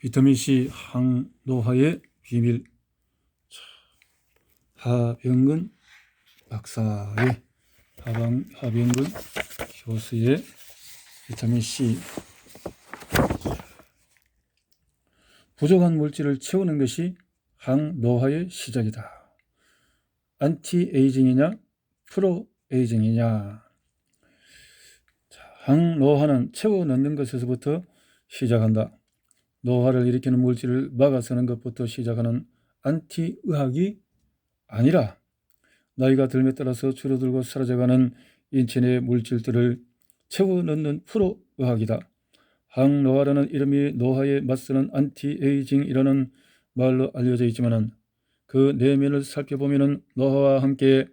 비타민C 항노화의 비밀. 하병근 박사의 하병근 교수의 비타민C. 부족한 물질을 채우는 것이 항노화의 시작이다. 안티에이징이냐 프로에이징이냐. 항노화는 채워 넣는 것에서부터 시작한다. 노화를 일으키는 물질을 막아서는 것부터 시작하는 안티의학이 아니라 나이가 들에 따라서 줄어들고 사라져가는 인체 내 물질들을 채워 넣는 프로의학이다. 항노화라는 이름이 노화에 맞서는 안티에이징이라는 말로 알려져 있지만 그 내면을 살펴보면 노화와 함께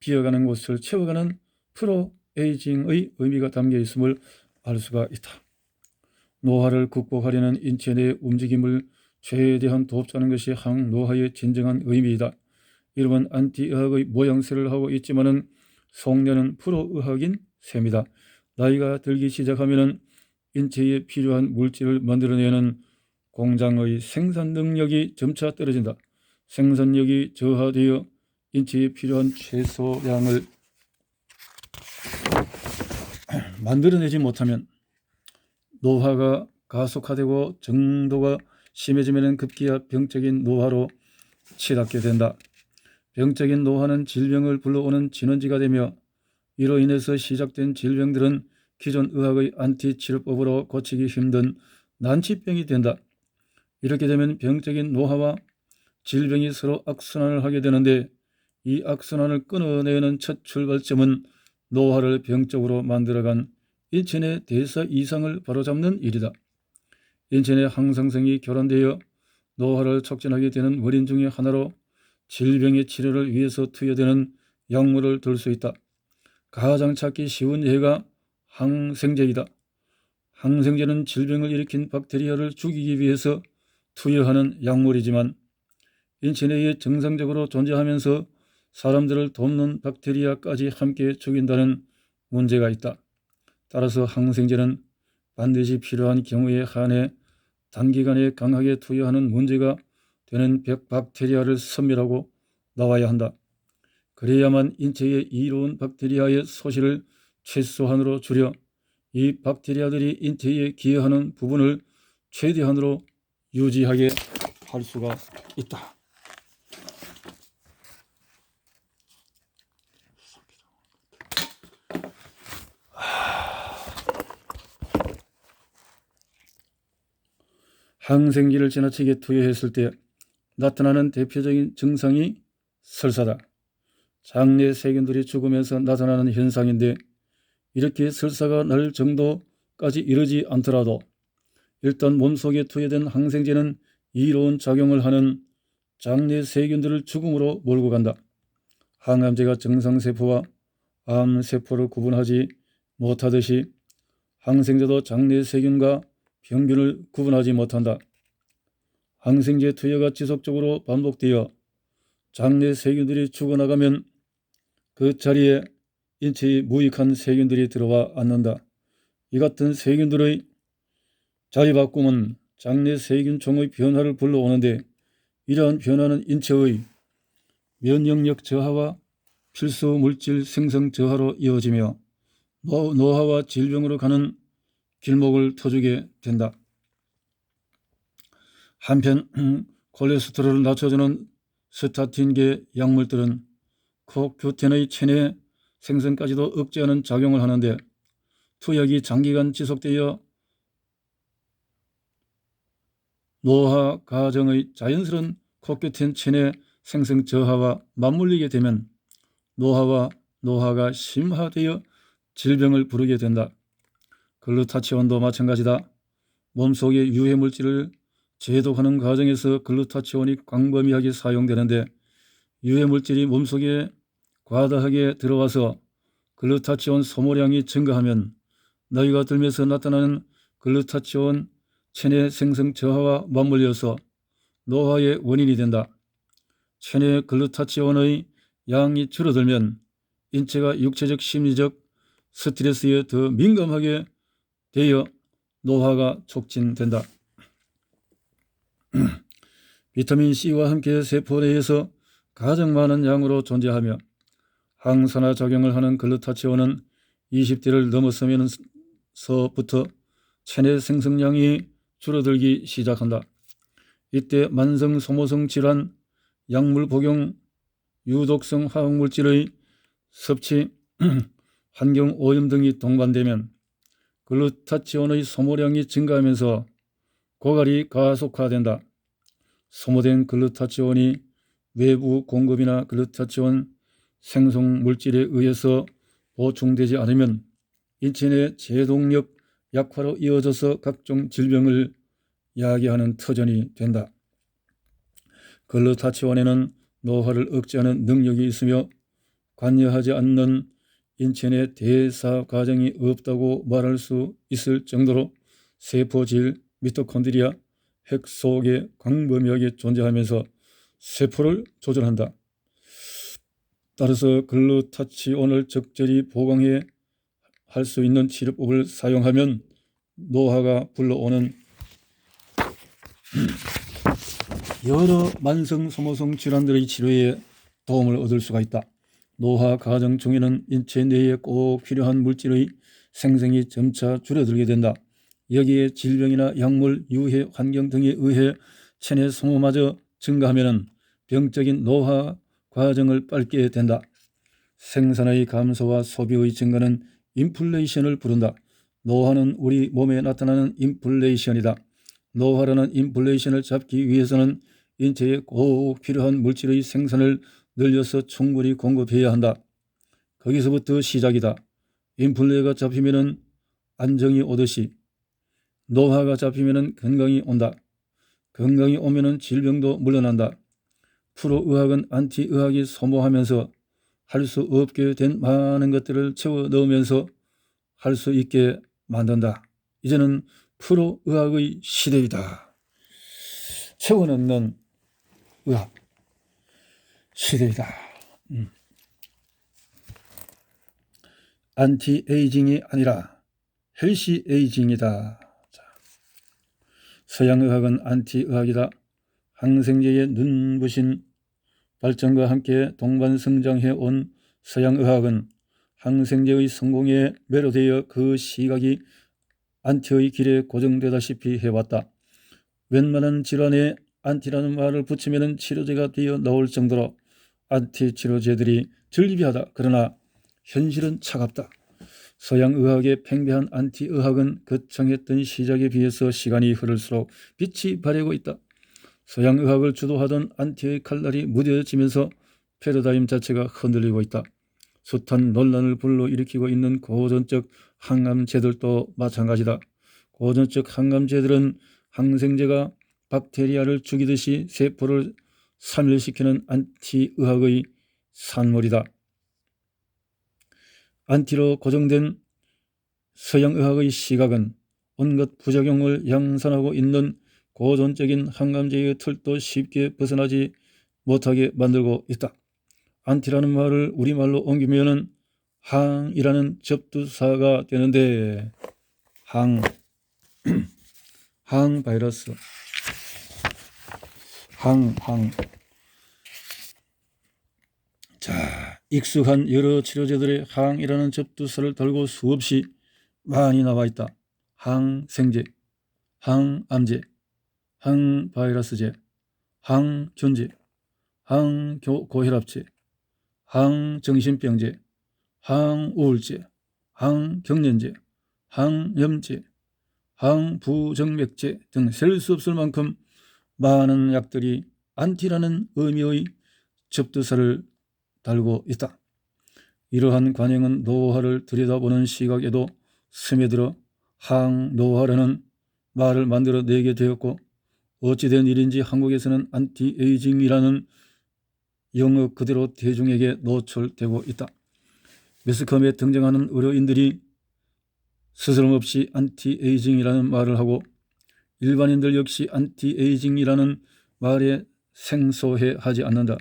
비어가는 곳을 채워가는 프로에이징의 의미가 담겨 있음을 알 수가 있다. 노화를 극복하려는 인체 내 움직임을 최대한 돕자는 것이 항노화의 진정한 의미이다. 이름은 안티의학의 모양새를 하고 있지만은 속내는 프로의학인 셈이다. 나이가 들기 시작하면은 인체에 필요한 물질을 만들어내는 공장의 생산 능력이 점차 떨어진다. 생산력이 저하되어 인체에 필요한 최소량을 만들어내지 못하면 노화가 가속화되고 정도가 심해지면 급기야 병적인 노화로 치닫게 된다. 병적인 노화는 질병을 불러오는 진원지가 되며 이로 인해서 시작된 질병들은 기존 의학의 안티치료법으로 고치기 힘든 난치병이 된다. 이렇게 되면 병적인 노화와 질병이 서로 악순환을 하게 되는데 이 악순환을 끊어내는 첫 출발점은 노화를 병적으로 만들어간 인체 내 대사 이상을 바로잡는 일이다. 인체 내 항상성이 교란되어 노화를 촉진하게 되는 원인 중의 하나로 질병의 치료를 위해서 투여되는 약물을 들 수 있다. 가장 찾기 쉬운 예가 항생제이다. 항생제는 질병을 일으킨 박테리아를 죽이기 위해서 투여하는 약물이지만 인체 내에 정상적으로 존재하면서 사람들을 돕는 박테리아까지 함께 죽인다는 문제가 있다. 따라서 항생제는 반드시 필요한 경우에 한해 단기간에 강하게 투여하는 문제가 되는 박테리아를 섬멸하고 나와야 한다. 그래야만 인체에 이로운 박테리아의 소실을 최소한으로 줄여 이 박테리아들이 인체에 기여하는 부분을 최대한으로 유지하게 할 수가 있다. 항생제를 지나치게 투여했을 때 나타나는 대표적인 증상이 설사다. 장내 세균들이 죽으면서 나타나는 현상인데 이렇게 설사가 날 정도까지 이르지 않더라도 일단 몸속에 투여된 항생제는 이로운 작용을 하는 장내 세균들을 죽음으로 몰고 간다. 항암제가 정상세포와 암세포를 구분하지 못하듯이 항생제도 장내 세균과 병균을 구분하지 못한다. 항생제 투여가 지속적으로 반복되어 장내 세균들이 죽어나가면 그 자리에 인체에 무익한 세균들이 들어와 앉는다. 이 같은 세균들의 자리바꿈은 장내 세균총의 변화를 불러오는데 이러한 변화는 인체의 면역력 저하와 필수 물질 생성 저하로 이어지며 노화와 질병으로 가는 길목을 터주게 된다. 한편 콜레스테롤을 낮춰주는 스타틴계 약물들은 코큐텐의 체내 생성까지도 억제하는 작용을 하는데 투약이 장기간 지속되어 노화 과정의 자연스러운 코큐텐 체내 생성 저하와 맞물리게 되면 노화가 심화되어 질병을 부르게 된다. 글루타치온도 마찬가지다. 몸속의 유해물질을 제독하는 과정에서 글루타치온이 광범위하게 사용되는데 유해물질이 몸속에 과다하게 들어와서 글루타치온 소모량이 증가하면 나이가 들면서 나타나는 글루타치온 체내 생성 저하와 맞물려서 노화의 원인이 된다. 체내 글루타치온의 양이 줄어들면 인체가 육체적 심리적 스트레스에 더 민감하게 되어 노화가 촉진된다. 비타민 C와 함께 세포 내에서 가장 많은 양으로 존재하며 항산화 작용을 하는 글루타치온은 20대를 넘어서면서부터 체내 생성량이 줄어들기 시작한다. 이때 만성 소모성 질환, 약물 복용, 유독성 화학물질의 섭취, 환경 오염 등이 동반되면 글루타치온의 소모량이 증가하면서 고갈이 가속화된다. 소모된 글루타치온이 외부 공급이나 글루타치온 생성 물질에 의해서 보충되지 않으면 인체 내 제동력 약화로 이어져서 각종 질병을 야기하는 터전이 된다. 글루타치온에는 노화를 억제하는 능력이 있으며 관여하지 않는 인체 내 대사 과정이 없다고 말할 수 있을 정도로 세포질, 미토콘드리아, 핵 속에 광범위하게 존재하면서 세포를 조절한다. 따라서 글루타치온을 적절히 보강해 할 수 있는 치료법을 사용하면 노화가 불러오는 여러 만성 소모성 질환들의 치료에 도움을 얻을 수가 있다. 노화 과정 중에는 인체 내에 꼭 필요한 물질의 생성이 점차 줄어들게 된다. 여기에 질병이나 약물, 유해, 환경 등에 의해 체내 소모마저 증가하면 병적인 노화 과정을 밟게 된다. 생산의 감소와 소비의 증가는 인플레이션을 부른다. 노화는 우리 몸에 나타나는 인플레이션이다. 노화라는 인플레이션을 잡기 위해서는 인체에 꼭 필요한 물질의 생산을 늘려서 충분히 공급해야 한다. 거기서부터 시작이다. 인플레가 잡히면 안정이 오듯이 노화가 잡히면 건강이 온다. 건강이 오면 질병도 물러난다. 프로의학은 안티의학이 소모하면서 할 수 없게 된 많은 것들을 채워 넣으면서 할 수 있게 만든다. 이제는 프로의학의 시대이다. 채워 넣는 의학 시대이다. 안티에이징이 아니라 헬시에이징이다. 서양의학은 안티의학이다. 항생제의 눈부신 발전과 함께 동반성장해 온 서양의학은 항생제의 성공에 매료되어 그 시각이 안티의 길에 고정되다시피 해왔다. 웬만한 질환에 안티라는 말을 붙이면 치료제가 되어 나올 정도로 안티 치료제들이 즐비하다. 그러나 현실은 차갑다. 서양의학의 팽배한 안티의학은 거창했던 시작에 비해서 시간이 흐를수록 빛이 바래고 있다. 서양의학을 주도하던 안티의 칼날이 무뎌지면서 패러다임 자체가 흔들리고 있다. 숱한 논란을 불러일으키고 있는 고전적 항암제들도 마찬가지다. 고전적 항암제들은 항생제가 박테리아를 죽이듯이 세포를 사멸시키는 안티의학의 산물이다. 안티로 고정된 서양의학의 시각은 온갖 부작용을 양산하고 있는 고전적인 항암제의 틀도 쉽게 벗어나지 못하게 만들고 있다. 안티라는 말을 우리말로 옮기면 항이라는 접두사가 되는데 항 바이러스 항 자, 익숙한 여러 치료제들의 항이라는 접두사를 달고 수없이 많이 나와 있다. 항생제, 항암제, 항바이러스제, 항균제, 항고혈압제, 항정신병제, 항우울제, 항경련제, 항염제, 항부정맥제 등 셀 수 없을 만큼 많은 약들이 안티라는 의미의 접두사를 달고 있다. 이러한 관행은 노화를 들여다보는 시각에도 스며들어 항노화라는 말을 만들어내게 되었고 어찌된 일인지 한국에서는 안티에이징이라는 영어 그대로 대중에게 노출되고 있다. 매스컴에 등장하는 의료인들이 스스럼없이 안티에이징이라는 말을 하고 일반인들 역시 안티에이징이라는 말에 생소해하지 않는다.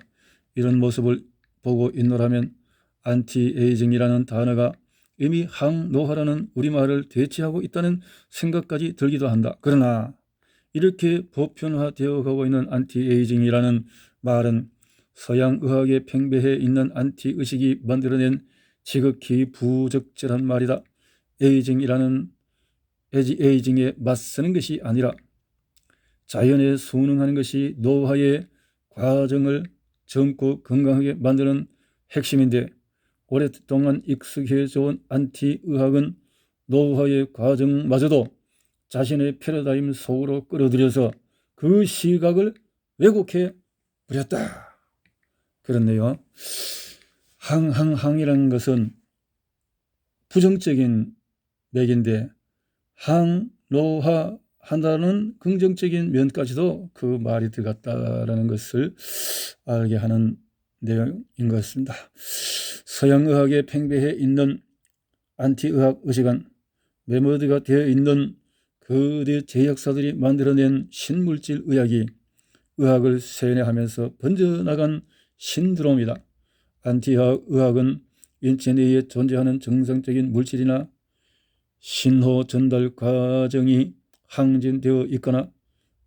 이런 모습을 보고 있노라면 안티에이징이라는 단어가 이미 항노화라는 우리말을 대체하고 있다는 생각까지 들기도 한다. 그러나 이렇게 보편화되어 가고 있는 안티에이징이라는 말은 서양 의학에 팽배해 있는 안티의식이 만들어낸 지극히 부적절한 말이다. 에이징에 맞서는 것이 아니라 자연에 순응하는 것이 노화의 과정을 젊고 건강하게 만드는 핵심인데, 오랫동안 익숙해져 온 안티의학은 노화의 과정마저도 자신의 패러다임 속으로 끌어들여서 그 시각을 왜곡해 버렸다. 그렇네요. 항이라는 것은 부정적인 맥인데 항노화한다는 긍정적인 면까지도 그 말이 들어갔다라는 것을 알게 하는 내용인 것 같습니다. 서양의학에 팽배해 있는 안티의학 의식은 메모드가 되어 있는 거대 제약사들이 만들어낸 신물질 의학이 의학을 세뇌하면서 번져나간 신드롬이다. 안티의학 의학은 인체 내에 존재하는 정상적인 물질이나 신호 전달 과정이 항진되어 있거나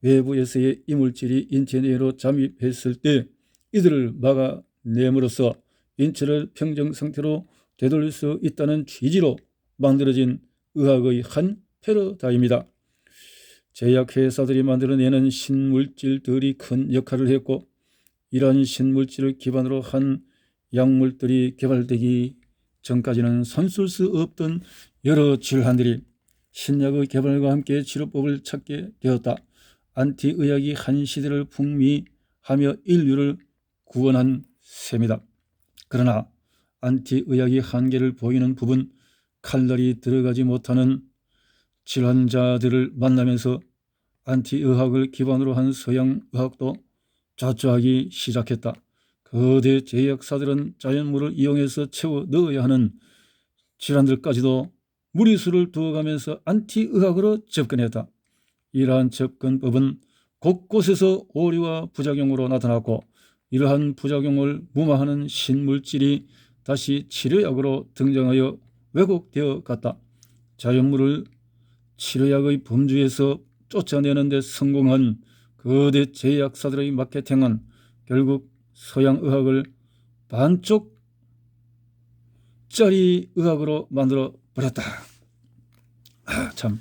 외부에서의 이물질이 인체 내로 잠입했을 때 이들을 막아냄으로써 인체를 평정 상태로 되돌릴 수 있다는 취지로 만들어진 의학의 한 패러다임이다. 제약회사들이 만들어내는 신물질들이 큰 역할을 했고, 이러한 신물질을 기반으로 한 약물들이 개발되기 전까지는 손쓸 수 없던 여러 질환들이 신약의 개발과 함께 치료법을 찾게 되었다. 안티의학이 한 시대를 풍미하며 인류를 구원한 셈이다. 그러나 안티의학이 한계를 보이는 부분, 칼날이 들어가지 못하는 질환자들을 만나면서 안티의학을 기반으로 한 서양의학도 좌초하기 시작했다. 거대 제약사들은 자연물을 이용해서 채워 넣어야 하는 질환들까지도 무리수를 두어가면서 안티의학으로 접근했다. 이러한 접근법은 곳곳에서 오류와 부작용으로 나타났고, 이러한 부작용을 무마하는 신물질이 다시 치료약으로 등장하여 왜곡되어 갔다. 자연물을 치료약의 범주에서 쫓아내는 데 성공한 거대 제약사들의 마케팅은 결국 서양의학을 반쪽짜리 의학으로 만들어 버렸다. 참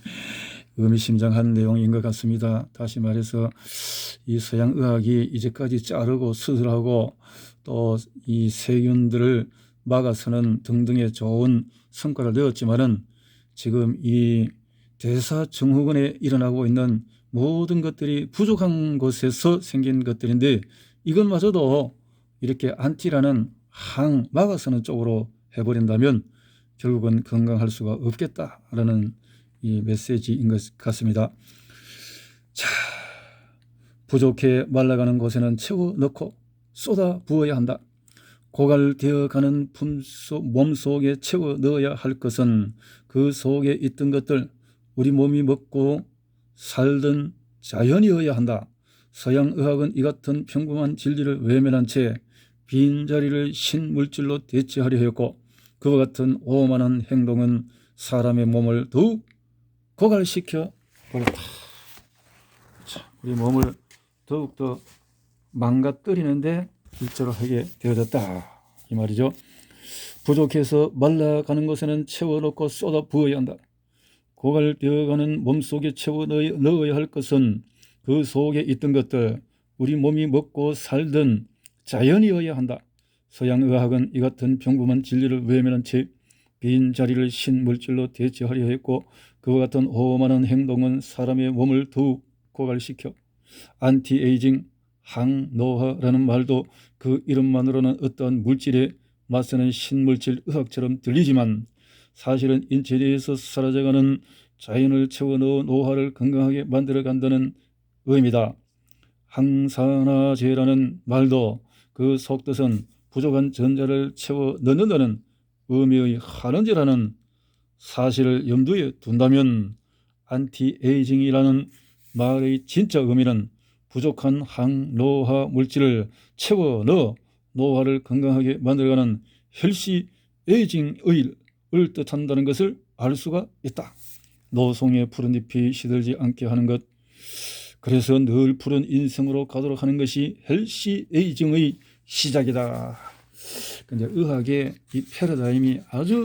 의미심장한 내용인 것 같습니다. 다시 말해서 이 서양의학이 이제까지 자르고 수술하고 또 이 세균들을 막아서는 등등의 좋은 성과를 내었지만은 지금 이 대사증후군에 일어나고 있는 모든 것들이 부족한 곳에서 생긴 것들인데, 이것마저도 이렇게 안티라는 막아서는 쪽으로 해버린다면 결국은 건강할 수가 없겠다라는 이 메시지인 것 같습니다. 자, 부족해 말라가는 곳에는 채워 넣고 쏟아 부어야 한다. 고갈되어 가는 몸속에 채워 넣어야 할 것은 그 속에 있던 것들, 우리 몸이 먹고 살던 자연이어야 한다. 서양의학은 이 같은 평범한 진리를 외면한 채 빈자리를 신물질로 대체하려 했고, 그와 같은 오만한 행동은 사람의 몸을 더욱 고갈시켜 버렸다. 우리 몸을 더욱더 망가뜨리는데 일조를 하게 되어졌다, 이 말이죠. 부족해서 말라가는 것에는 채워넣고 쏟아 부어야 한다. 고갈되어가는 몸속에 채워 넣어야 할 것은 그 속에 있던 것들, 우리 몸이 먹고 살던 자연이어야 한다. 서양의학은 이 같은 평범한 진리를 외면한 채 빈자리를 신물질로 대체하려 했고, 그와 같은 오만한 행동은 사람의 몸을 더욱 고갈시켜 안티에이징, 항노화라는 말도 그 이름만으로는 어떠한 물질에 맞서는 신물질 의학처럼 들리지만, 사실은 인체 내에서 사라져가는 자연을 채워넣어 노화를 건강하게 만들어간다는 의미다. 항산화제라는 말도 그 속뜻은 부족한 전자를 채워 넣는다는 의미의 한원제라는 사실을 염두에 둔다면, 안티에이징이라는 말의 진짜 의미는 부족한 항노화 물질을 채워 넣어 노화를 건강하게 만들어가는 헬시 에이징 오일을 뜻한다는 것을 알 수가 있다. 노송의 푸른 잎이 시들지 않게 하는 것, 그래서 늘 푸른 인생으로 가도록 하는 것이 헬시 에이징의 시작이다. 근데 의학의 이 패러다임이 아주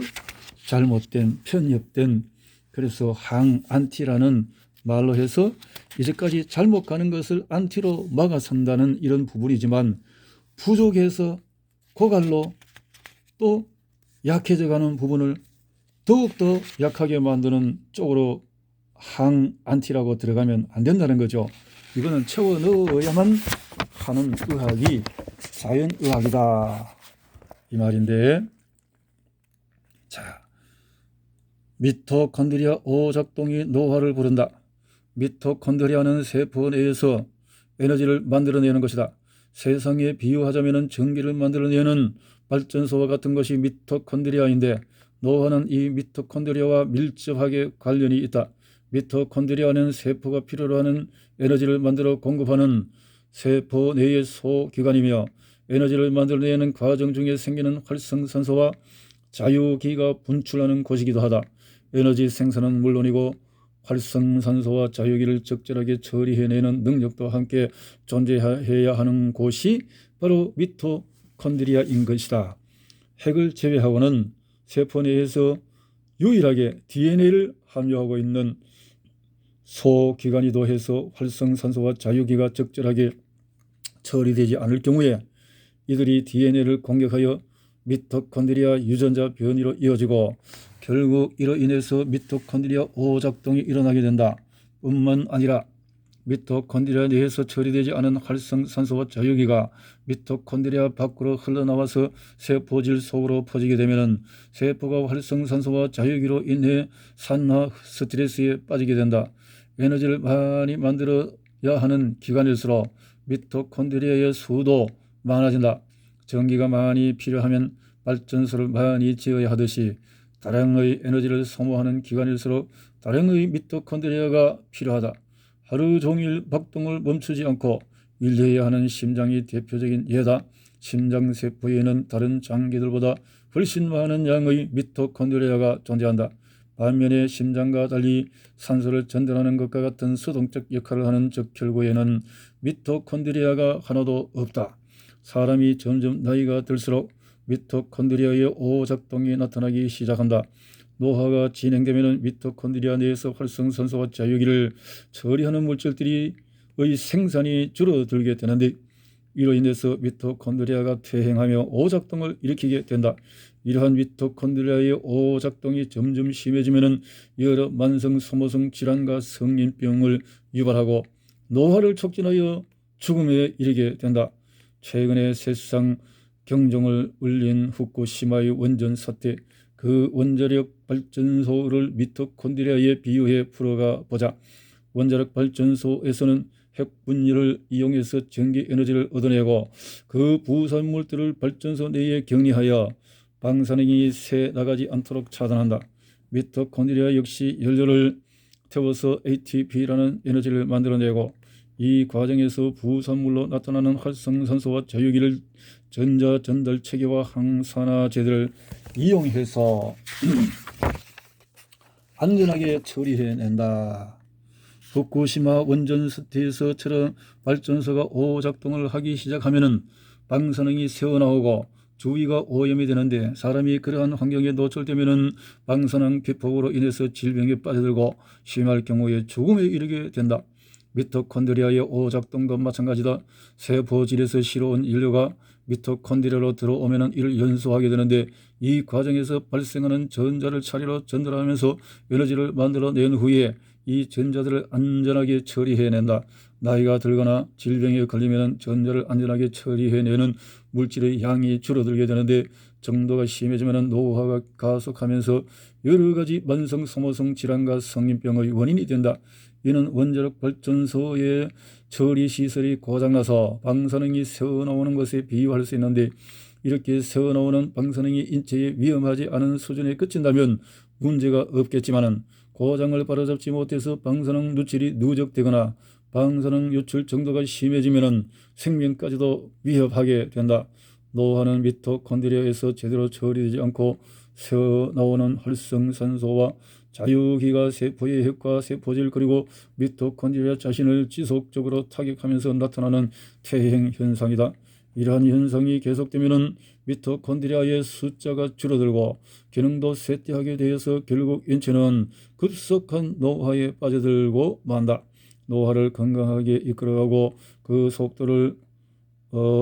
잘못된, 편협된, 그래서 항안티라는 말로 해서 이제까지 잘못 가는 것을 안티로 막아선다는 이런 부분이지만, 부족해서 고갈로 또 약해져가는 부분을 더욱더 약하게 만드는 쪽으로 항안티라고 들어가면 안 된다는 거죠. 이거는 채워 넣어야만 하는 의학이 자연의학이다, 이 말인데, 자, 미토콘드리아 오작동이 노화를 부른다. 미토콘드리아는 세포 내에서 에너지를 만들어내는 것이다. 세상에 비유하자면 전기를 만들어내는 발전소와 같은 것이 미토콘드리아인데, 노화는 이 미토콘드리아와 밀접하게 관련이 있다. 미토콘드리아는 세포가 필요로 하는 에너지를 만들어 공급하는 세포 내의 소기관이며, 에너지를 만들어내는 과정 중에 생기는 활성산소와 자유기가 분출하는 곳이기도 하다. 에너지 생산은 물론이고 활성산소와 자유기를 적절하게 처리해내는 능력도 함께 존재해야 하는 곳이 바로 미토콘드리아인 것이다. 핵을 제외하고는 세포 내에서 유일하게 DNA를 함유하고 있는 소기관이도 해서 활성산소와 자유기가 적절하게 처리되지 않을 경우에 이들이 DNA를 공격하여 미토콘드리아 유전자 변이로 이어지고, 결국 이로 인해서 미토콘드리아 오작동이 일어나게 된다. 뿐만 아니라 미토콘드리아 내에서 처리되지 않은 활성산소와 자유기가 미토콘드리아 밖으로 흘러나와서 세포질 속으로 퍼지게 되면 세포가 활성산소와 자유기로 인해 산화 스트레스에 빠지게 된다. 에너지를 많이 만들어야 하는 기관일수록 미토콘드리아의 수도 많아진다. 전기가 많이 필요하면 발전소를 많이 지어야 하듯이 다량의 에너지를 소모하는 기관일수록 다량의 미토콘드리아가 필요하다. 하루 종일 박동을 멈추지 않고 일해야 하는 심장이 대표적인 예다. 심장세포에는 다른 장기들보다 훨씬 많은 양의 미토콘드리아가 존재한다. 반면에 심장과 달리 산소를 전달하는 것과 같은 수동적 역할을 하는 적혈구에는 미토콘드리아가 하나도 없다. 사람이 점점 나이가 들수록 미토콘드리아의 오작동이 나타나기 시작한다. 노화가 진행되면 미토콘드리아 내에서 활성산소와 자유기를 처리하는 물질들의 생산이 줄어들게 되는데, 이로 인해서 미토콘드리아가 퇴행하며 오작동을 일으키게 된다. 이러한 미토콘드리아의 오작동이 점점 심해지면 여러 만성 소모성 질환과 성인병을 유발하고 노화를 촉진하여 죽음에 이르게 된다. 최근에 세상 경종을 울린 후쿠시마의 원전 사태, 그 원자력 발전소를 미토콘드리아에 비유해 풀어가 보자. 원자력 발전소에서는 핵 분열을 이용해서 전기 에너지를 얻어내고 그 부산물들을 발전소 내에 격리하여 방사능이 새 나가지 않도록 차단한다. 미토콘드리아 역시 연료를 태워서 ATP라는 에너지를 만들어내고, 이 과정에서 부산물로 나타나는 활성산소와 자유기를 전자 전달 체계와 항산화제들을 이용해서 안전하게 처리해낸다. 후쿠시마 원전 사태에서처럼 발전소가 오작동을 하기 시작하면 방사능이 새어나오고 주위가 오염이 되는데, 사람이 그러한 환경에 노출되면 방사능 피폭으로 인해서 질병에 빠져들고 심할 경우에 죽음에 이르게 된다. 미토콘드리아의 오작동과 마찬가지다. 세포질에서 실어온 인류가 미토콘드리아로 들어오면 이를 연소하게 되는데, 이 과정에서 발생하는 전자를 차례로 전달하면서 에너지를 만들어낸 후에 이 전자들을 안전하게 처리해낸다. 나이가 들거나 질병에 걸리면 전자를 안전하게 처리해내는 물질의 양이 줄어들게 되는데, 정도가 심해지면 노화가 가속하면서 여러 가지 만성 소모성 질환과 성인병의 원인이 된다. 이는 원자력 발전소의 처리 시설이 고장나서 방사능이 새어나오는 것에 비유할 수 있는데, 이렇게 새어나오는 방사능이 인체에 위험하지 않은 수준에 그친다면 문제가 없겠지만, 고장을 바로잡지 못해서 방사능 누출이 누적되거나 방사능 유출 정도가 심해지면 생명까지도 위협하게 된다. 노화는 미토콘드리아에서 제대로 처리되지 않고 새어나오는 활성산소와 자유기가 세포의 핵과 세포질 그리고 미토콘드리아 자신을 지속적으로 타격하면서 나타나는 퇴행 현상이다. 이러한 현상이 계속되면 미토콘드리아의 숫자가 줄어들고 기능도 쇠퇴하게 되어서 결국 인체는 급속한 노화에 빠져들고 만다. 노화를 건강하게 이끌어가고 그 속도를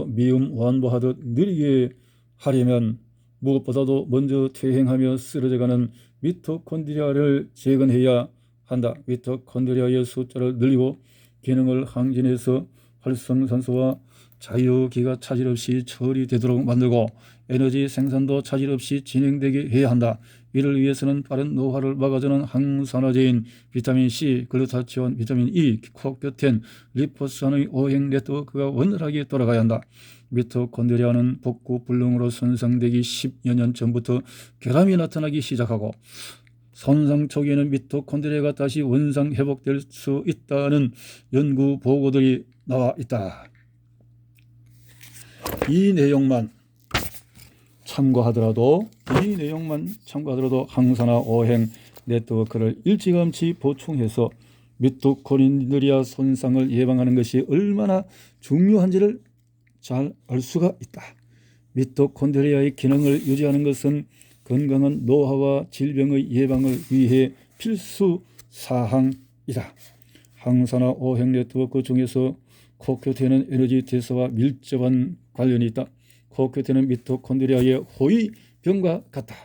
미음 완보하듯 느리게 하려면 무엇보다도 먼저 퇴행하며 쓰러져가는 미토콘드리아를 재건해야 한다. 미토콘드리아의 숫자를 늘리고 기능을 항진해서 활성산소와 자유기가 차질 없이 처리되도록 만들고 에너지 생산도 차질 없이 진행되게 해야 한다. 이를 위해서는 빠른 노화를 막아주는 항산화제인 비타민C, 글루타치온, 비타민 E, 코큐텐, 리포산의 오행 네트워크가 원활하게 돌아가야 한다. 미토콘드리아는 복구 불능으로 손상되기 10여 년 전부터 결함이 나타나기 시작하고 손상 초기에는 미토콘드리아가 다시 원상 회복될 수 있다는 연구 보고들이 나와 있다. 이 내용만 참고하더라도 항산화 오행 네트워크를 일찌감치 보충해서 미토콘드리아 손상을 예방하는 것이 얼마나 중요한지를 잘 알 수가 있다. 미토콘드리아의 기능을 유지하는 것은 건강한 노화와 질병의 예방을 위해 필수 사항이다. 항산화 오행 네트워크 중에서 코큐텐은 에너지 대사와 밀접한 관련이 있다. 코큐텐은 미토콘드리아의 호위병과 같다.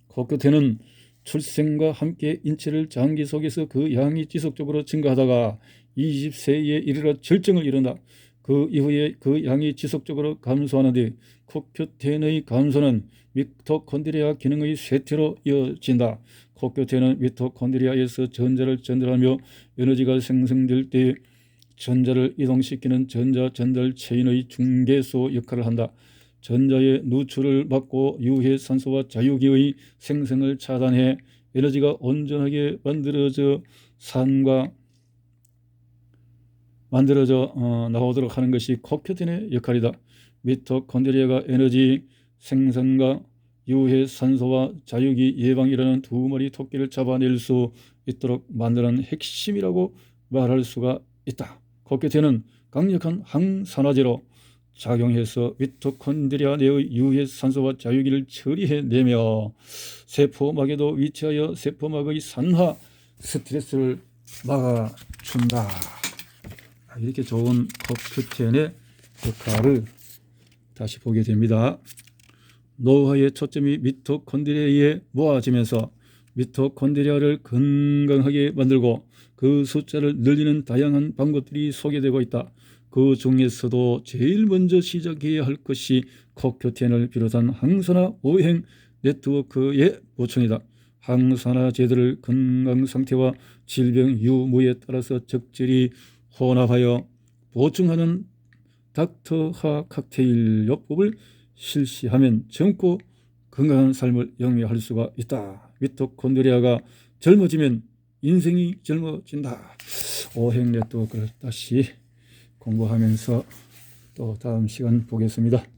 코큐텐은 출생과 함께 인체를 장기 속에서 그 양이 지속적으로 증가하다가 20세에 이르러 절정을 이룬다. 그 이후에 그 양이 지속적으로 감소하는데 코큐텐의 감소는 미토콘드리아 기능의 쇠퇴로 이어진다. 코큐텐은 미토콘드리아에서 전자를 전달하며 에너지가 생성될 때 전자를 이동시키는 전자 전달 체인의 중개소 역할을 한다. 전자의 누출을 막고 유해산소와 자유기의 생성을 차단해 에너지가 온전하게 만들어져 나오도록 하는 것이 코큐텐의 역할이다. 미토콘드리아가 에너지 생산과 유해산소와 자유기 예방이라는 두 마리 토끼를 잡아낼 수 있도록 만드는 핵심이라고 말할 수가 있다. 코큐텐은 강력한 항산화제로 작용해서 미토콘드리아 내의 유해산소와 자유기를 처리해내며 세포막에도 위치하여 세포막의 산화 스트레스를 막아준다. 이렇게 좋은 코큐텐의 역할을 다시 보게 됩니다. 노화의 초점이 미토콘드리아에 모아지면서 미토콘드리아를 건강하게 만들고 그 숫자를 늘리는 다양한 방법들이 소개되고 있다. 그 중에서도 제일 먼저 시작해야 할 것이 코큐텐을 비롯한 항산화 오행 네트워크의 보충이다. 항산화제들을 건강 상태와 질병 유무에 따라서 적절히 혼합하여 보충하는 닥터하 칵테일 요법을 실시하면 젊고 건강한 삶을 영위할 수가 있다. 미토콘드리아가 젊어지면 인생이 젊어진다. 오행 네트워크를 다시 공부하면서 또 다음 시간 보겠습니다.